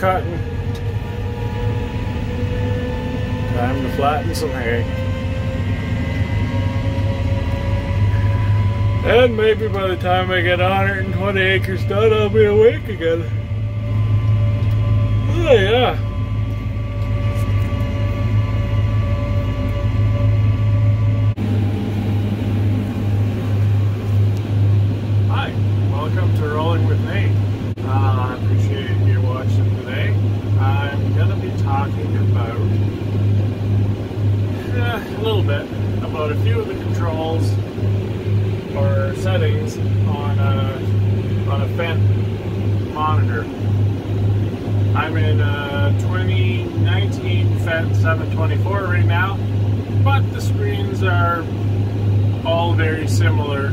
cutting. Time to flatten some hay. And maybe by the time I get 120 acres done, I'll be awake again. Oh yeah. Hi, welcome to Rolling with Nate. I appreciate you watching today. I'm going to be talking about a little bit about a few of the controls or settings on a Fendt monitor. I'm in a 2019 Fendt 724 right now, but the screens are all very similar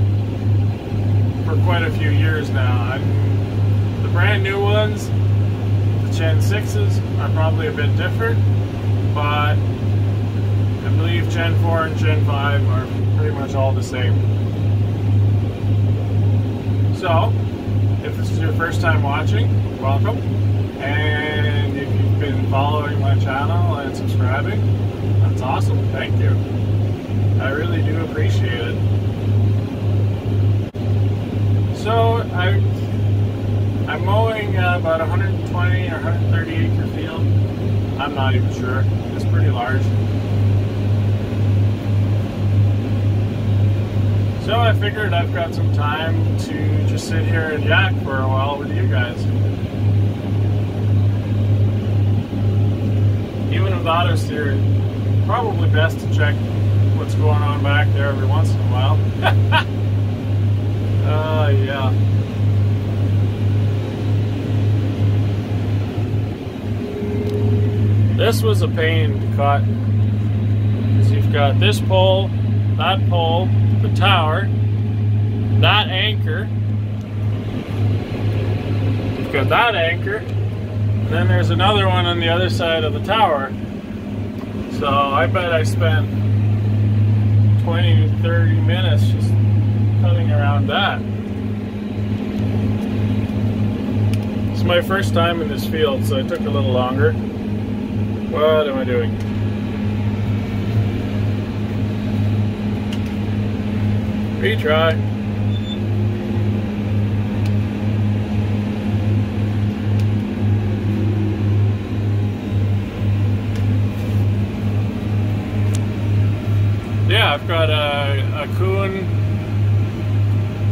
for quite a few years now. The brand new ones, the Gen 6s, are probably a bit different, but I believe Gen 4 and Gen 5 are pretty much all the same. So, if this is your first time watching, welcome. And if you've been following my channel and subscribing, that's awesome. Thank you. I really do appreciate it. So, I'm mowing about 120 or 130 acre field. I'm not even sure. It's pretty large. So I figured I've got some time to just sit here and yak for a while with you guys. Even without us here, probably best to check what's going on back there every once in a while. Yeah. This was a pain to cut. So you've got this pole, that pole, the tower, that anchor. You've got that anchor, and then there's another one on the other side of the tower. So I bet I spent 20 to 30 minutes just cutting around that. It's my first time in this field, so it took a little longer. What am I doing? Retry. Yeah, I've got a Kuhn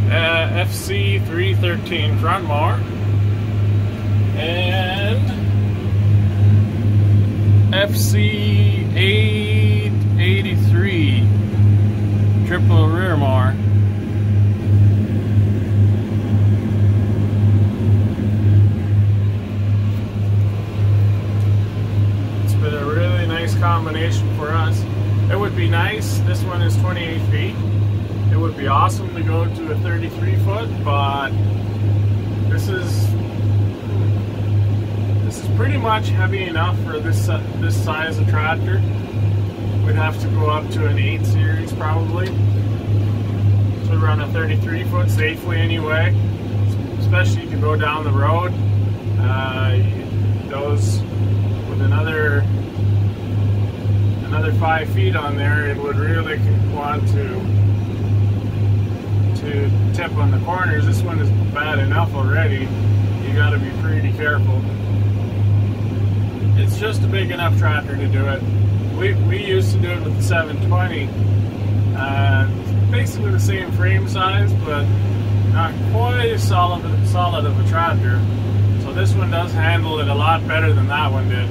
FC313 front mower and FC883 triple rear mower. It's been a really nice combination for us. It would be nice, this one is 28 feet. It would be awesome to go to a 33 foot, but this is pretty much heavy enough for this size of tractor. We'd have to go up to an 8 series probably to run a 33 foot safely anyway, especially to go down the road. Those with another 5 feet on there, it would really want to tip on the corners. This one is bad enough already. You got to be pretty careful. It's just a big enough tractor to do it. We used to do it with the 720. Basically the same frame size, but not quite as solid of a tractor. So this one does handle it a lot better than that one did.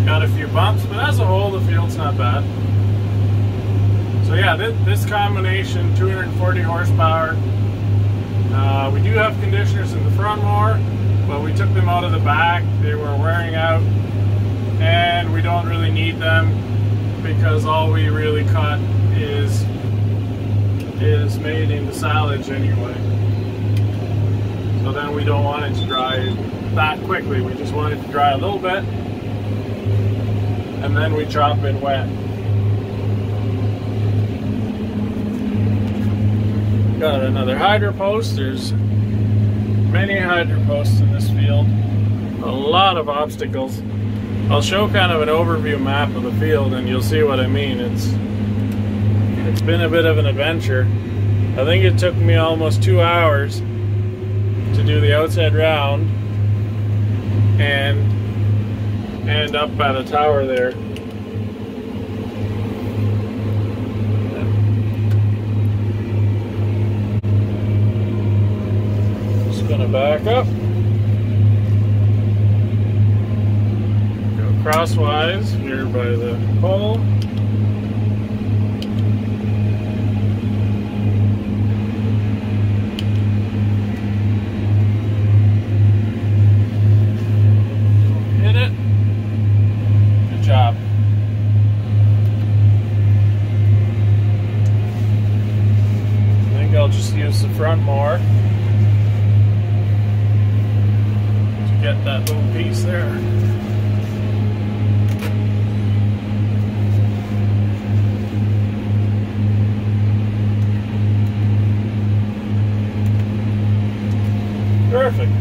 Got a few bumps, but as a whole the field's not bad. So yeah, this combination, 240 horsepower. We do have conditioners in the front mower, but we took them out of the back. They were wearing out, and we don't really need them because all we really cut is made into silage anyway. So then we don't want it to dry that quickly. We just want it to dry a little bit, and then we chop it wet. Got another hydro post. There's many hydro posts in this field, a lot of obstacles. I'll show kind of an overview map of the field and you'll see what I mean. It's been a bit of an adventure. I think it took me almost 2 hours to do the outside round and end up by the tower there. Just gonna back up. Go crosswise here by the pole. I'll just use the front more to get that little piece there. Perfect.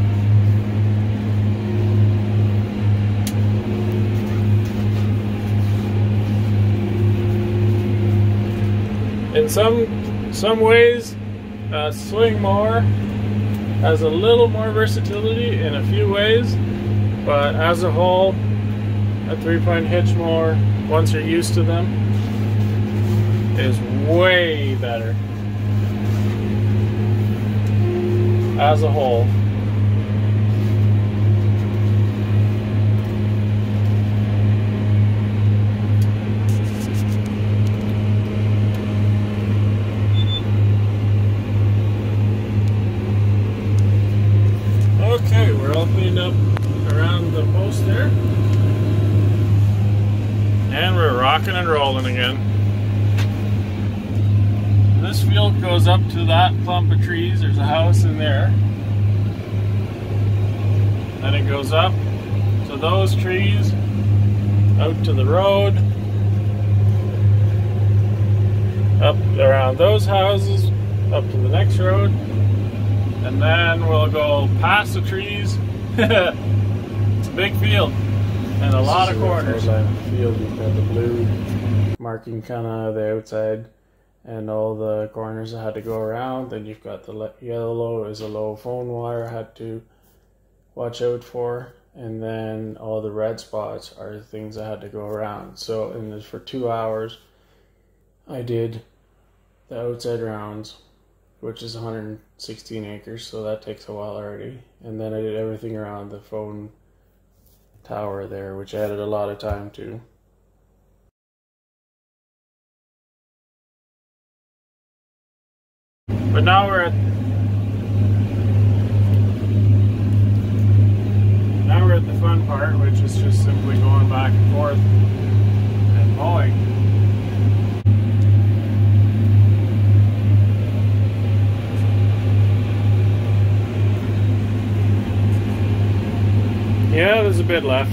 In some ways, swing mower has a little more versatility in a few ways, but as a whole, a 3-point hitch mower, once you're used to them, is way better as a whole. Okay, we're all cleaned up around the post there. And we're rocking and rolling again. This field goes up to that clump of trees. There's a house in there. Then it goes up to those trees, out to the road, up around those houses, up to the next road. And then we'll go past the trees. It's a big field and a lot of corners. The field, you've got the blue marking kind of the outside and all the corners I had to go around. Then you've got the yellow is a low phone wire I had to watch out for. And then all the red spots are the things I had to go around. So for 2 hours, I did the outside rounds, which is 116 acres, so that takes a while already. And then I did everything around the phone tower there, which added a lot of time to. But now we're at the fun part, which is just simply going back and forth and mowing. Yeah, there's a bit left.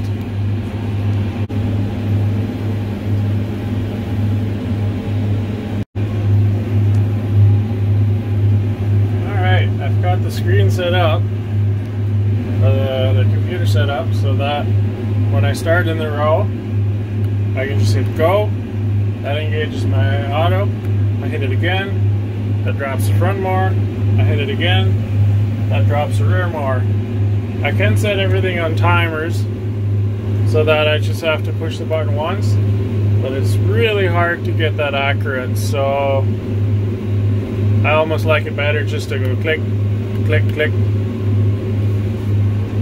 Alright, I've got the screen set up, the computer set up, so that when I start in the row, I can just hit go. That engages my auto. I hit it again. That drops the front more. I hit it again. That drops the rear more. I can set everything on timers so that I just have to push the button once, but it's really hard to get that accurate, so I almost like it better just to go click, click, click.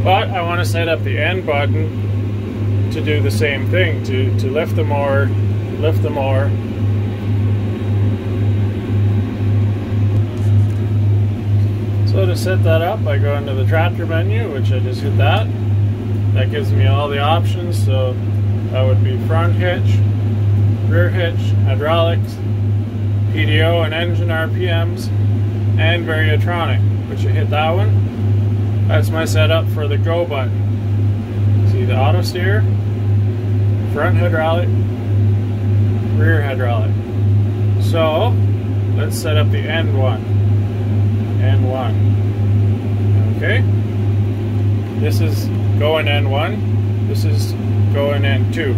But I want to set up the end button to do the same thing, to lift the mower, lift the mower. So to set that up, I go into the tractor menu, which I just hit that. That gives me all the options. So that would be front hitch, rear hitch, hydraulics, PDO and engine RPMs, and Variotronic, which I hit that one. That's my setup for the go button. See the auto steer, front hydraulic, rear hydraulic. So let's set up the end one. And one. And Okay, this is going N1, this is going N2.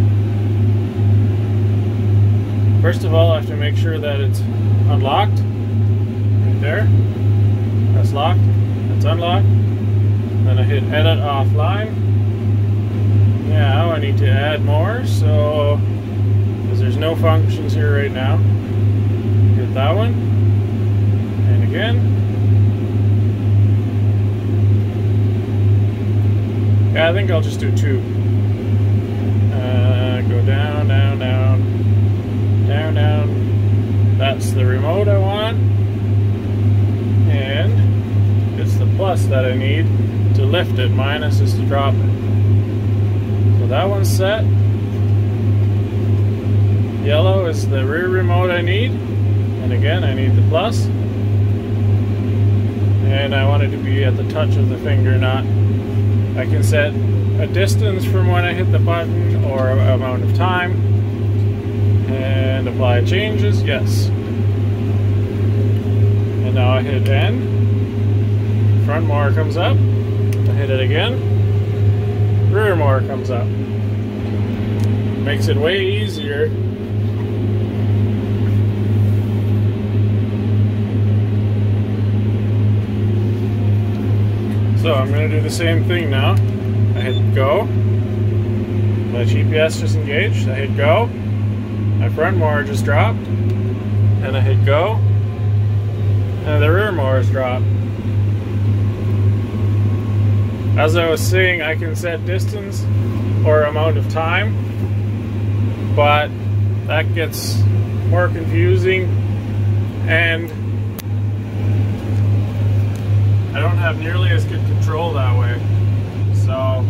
First of all, I have to make sure that it's unlocked. Right there. That's locked. That's unlocked. Then I hit edit offline. Now I need to add more, so because there's no functions here right now. Hit that one. And again. Yeah, I think I'll just do 2. Go down, down, down. Down, down. That's the remote I want. And it's the plus that I need to lift it. Minus is to drop it. So that one's set. Yellow is the rear remote I need. And again, I need the plus. And I want it to be at the touch of the finger, not... I can set a distance from when I hit the button or amount of time. And apply changes, yes. And now I hit N. Front mower comes up. I hit it again. Rear mower comes up. Makes it way easier. So I'm going to do the same thing now. I hit go. My GPS just engaged. I hit go. My front mower just dropped, and I hit go, and the rear mower's dropped. As I was saying, I can set distance or amount of time, but that gets more confusing, and I don't have nearly as good control that way. So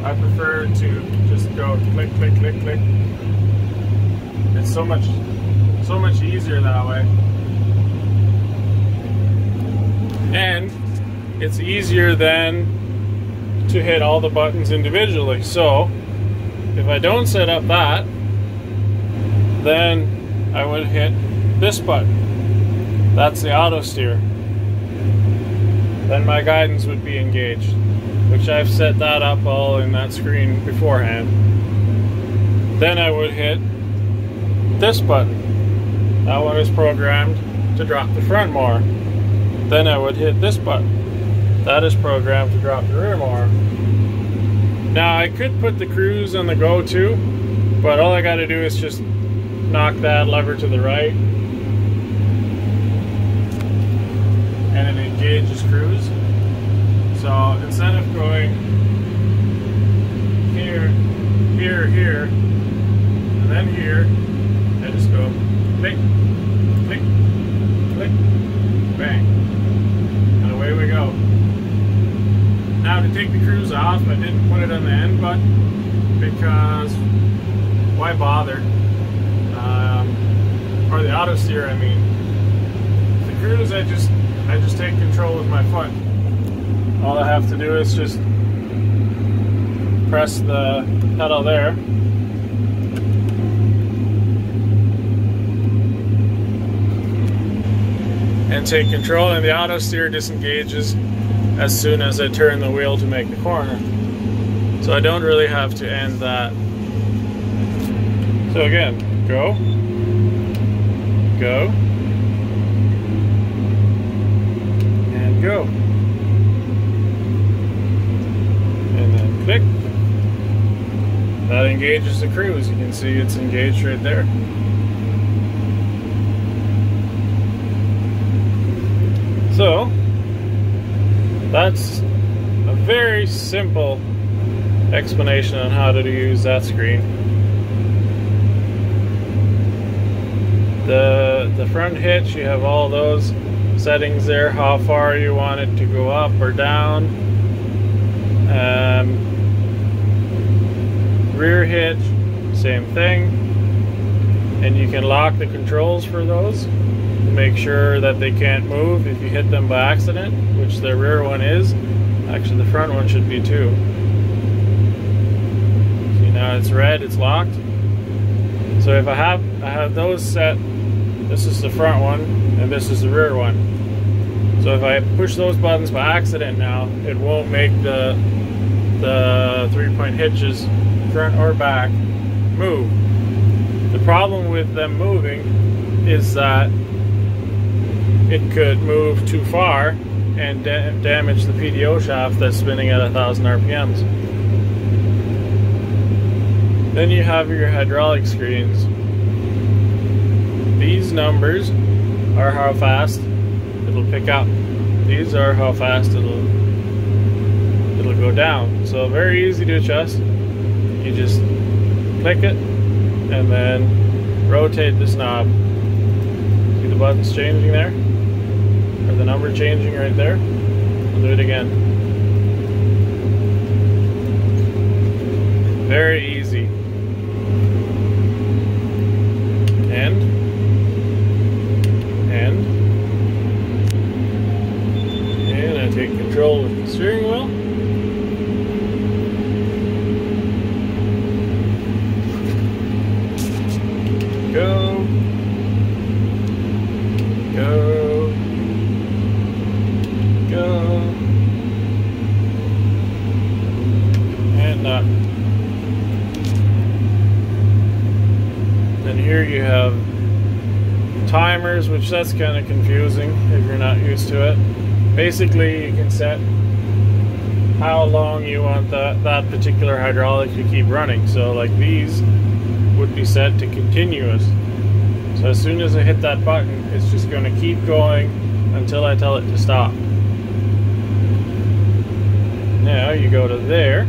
I prefer to just go click, click, click, click. It's so much easier that way. And it's easier than to hit all the buttons individually. So if I don't set up that, then I would hit this button. That's the auto steer. Then my guidance would be engaged, which I've set that up all in that screen beforehand. Then I would hit this button. That one is programmed to drop the front mower. Then I would hit this button. That is programmed to drop the rear mower. Now I could put the cruise on the go too, but all I got to do is just knock that lever to the right and it engages cruise. So instead of going here, here, here, and then here, I just go click, click, click, bang, and away we go. Now to take the cruise off, I didn't put it on the end button because why bother? Or the auto steer, I mean. The cruise, I just take control with my foot. All I have to do is just press the pedal there. And take control, and the auto steer disengages as soon as I turn the wheel to make the corner. So I don't really have to end that. So again, go, go, and go. And then click. That engages the cruise. You can see it's engaged right there. So that's a very simple explanation on how to use that screen. The front hitch, you have all those settings there, how far you want it to go up or down. Rear hitch, same thing. And you can lock the controls for those to make sure that they can't move if you hit them by accident, which the rear one is. Actually, the front one should be too. See, now it's red, it's locked. So if I have those set, this is the front one and this is the rear one. So if I push those buttons by accident now, it won't make the 3-point hitches, front or back, move. The problem with them moving is that it could move too far and damage the PTO shaft that's spinning at 1,000 RPMs. Then you have your hydraulic screens. These numbers are how fast it'll pick up. These are how fast it'll go down. So very easy to adjust. You just click it and then rotate this knob. See the buttons changing there? Or the number changing right there? We'll do it again. Very easy. And I take control with the steering wheel. Go. Go. Go. And not. And here you have timers, which that's kind of confusing if you're not used to it. Basically, you can set how long you want that particular hydraulic to keep running. So like these would be set to continuous. So as soon as I hit that button, it's just going to keep going until I tell it to stop. Now you go to there.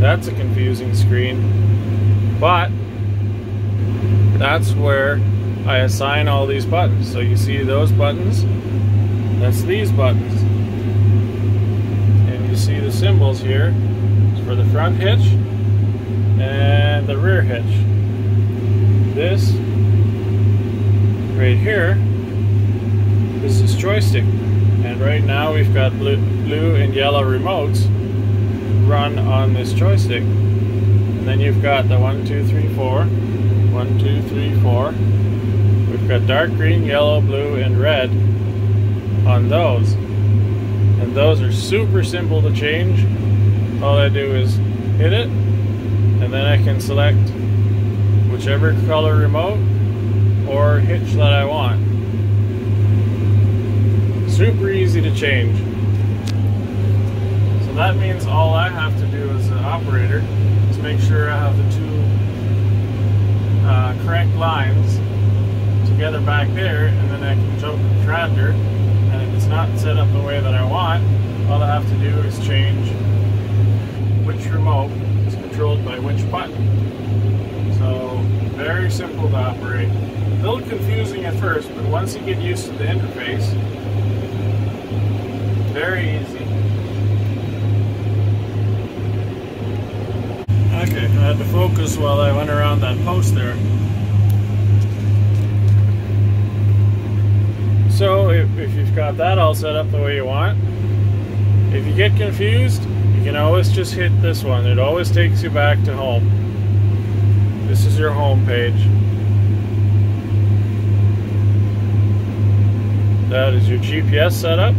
That's a confusing screen, but that's where I assign all these buttons. So you see those buttons, that's these buttons. And you see the symbols here for the front hitch and the rear hitch. This right here, this is joystick. And right now we've got blue and yellow remotes run on this joystick. And then you've got the 1, 2, 3, 4. 1, 2, 3, 4. We've got dark green, yellow, blue, and red on those. And those are super simple to change. All I do is hit it, and then I can select whichever color remote or hitch that I want. Super easy to change. So that means all I have to do as an operator is make sure I have the two correct lines together back there, and then I can jump the tractor. And if it's not set up the way that I want, all I have to do is change which remote is controlled by which button. So very simple to operate. A little confusing at first, but once you get used to the interface, very easy. Okay, I had to focus while I went around that post there. So if you've got that all set up the way you want, if you get confused, you can always just hit this one. It always takes you back to home. This is your home page. That is your GPS setup,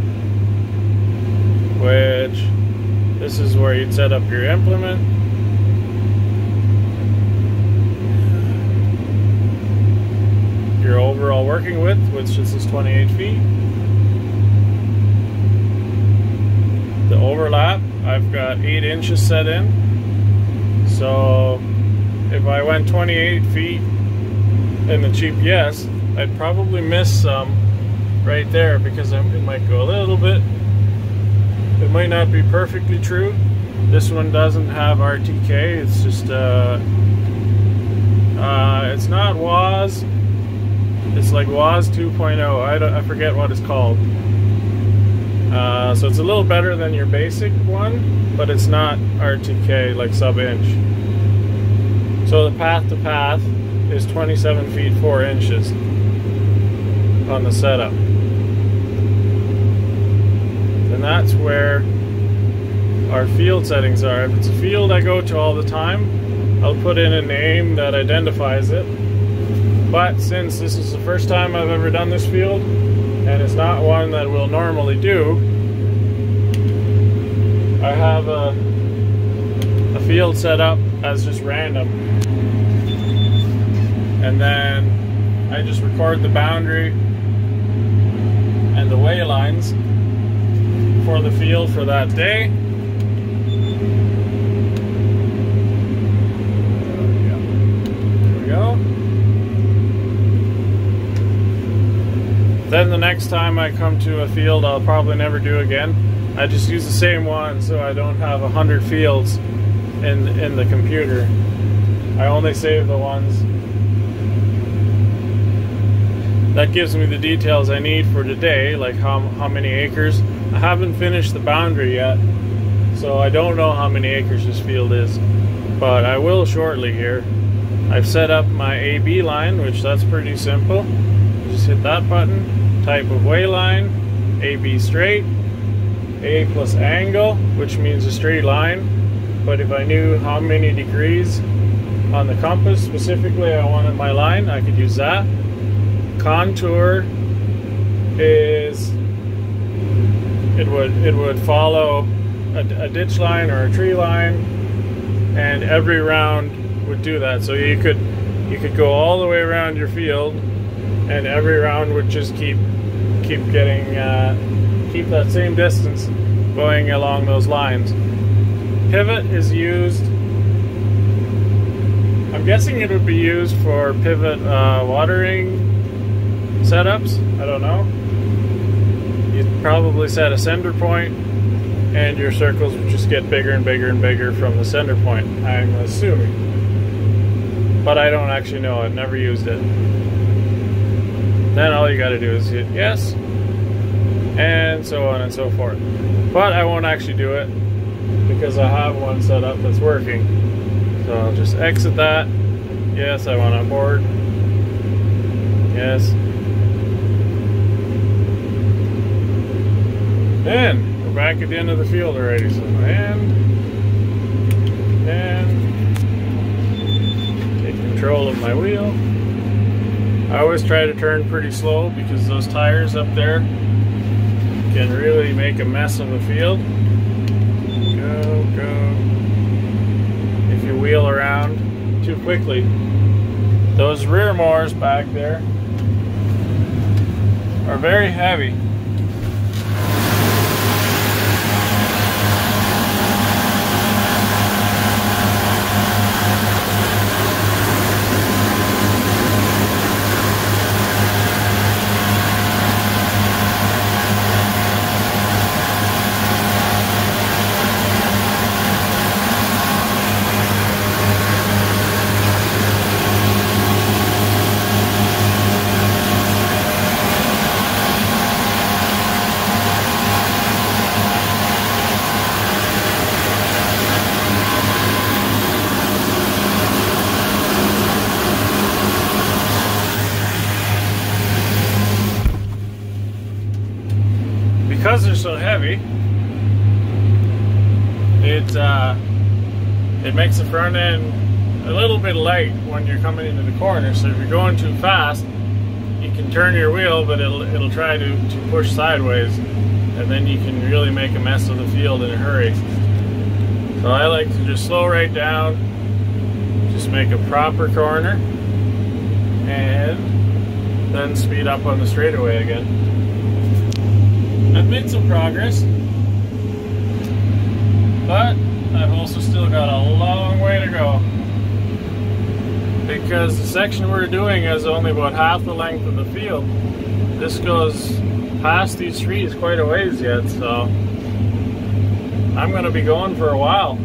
which this is where you'd set up your implement. Your overall working width, which is 28 feet. The overlap, I've got 8 inches set in. So if I went 28 feet in the GPS, I'd probably miss some right there because it might go a little bit. It might not be perfectly true. This one doesn't have RTK. It's just it's not WAS. It's like WAS 2.0. I forget what it's called. So it's a little better than your basic one, but it's not RTK like sub-inch. So the path to path is 27 feet 4 inches on the setup. And that's where our field settings are. If it's a field I go to all the time, I'll put in a name that identifies it. But since this is the first time I've ever done this field, and it's not one that we'll normally do. I have a field set up as just random, and then I just record the boundary and the way lines for the field for that day. There we go. Then the next time I come to a field I'll probably never do again, I just use the same one so I don't have 100 fields in the computer. I only save the ones that gives me the details I need for today, like how many acres. I haven't finished the boundary yet, so I don't know how many acres this field is, but I will shortly here. I've set up my AB line, which that's pretty simple. Just hit that button, type of way line, AB straight, A plus angle, which means a straight line. But if I knew how many degrees on the compass specifically I wanted my line, I could use that. Contour is, it would follow a ditch line or a tree line, and every round would do that. So you could go all the way around your field, and every round would just keep that same distance going along those lines. Pivot is used, I'm guessing it would be used for pivot watering setups. I don't know. You'd probably set a center point, and your circles would just get bigger and bigger and bigger from the center point, I'm assuming. But I don't actually know, I've never used it. Then all you gotta do is hit yes, and so on and so forth. But I won't actually do it because I have one set up that's working. So I'll just exit that. Yes, I want on board. Yes. And we're back at the end of the field already. So and take control of my wheel. I always try to turn pretty slow because those tires up there can really make a mess of the field. Go, go. If you wheel around too quickly. Those rear mowers back there are very heavy. Because they're so heavy, it makes the front end a little bit light when you're coming into the corner. So if you're going too fast, you can turn your wheel, but it'll try to push sideways, and then you can really make a mess of the field in a hurry. So I like to just slow right down, just make a proper corner, and then speed up on the straightaway again. I've made some progress, but I've also still got a long way to go, because the section we're doing is only about half the length of the field. This goes past these trees quite a ways yet, so I'm going to be going for a while.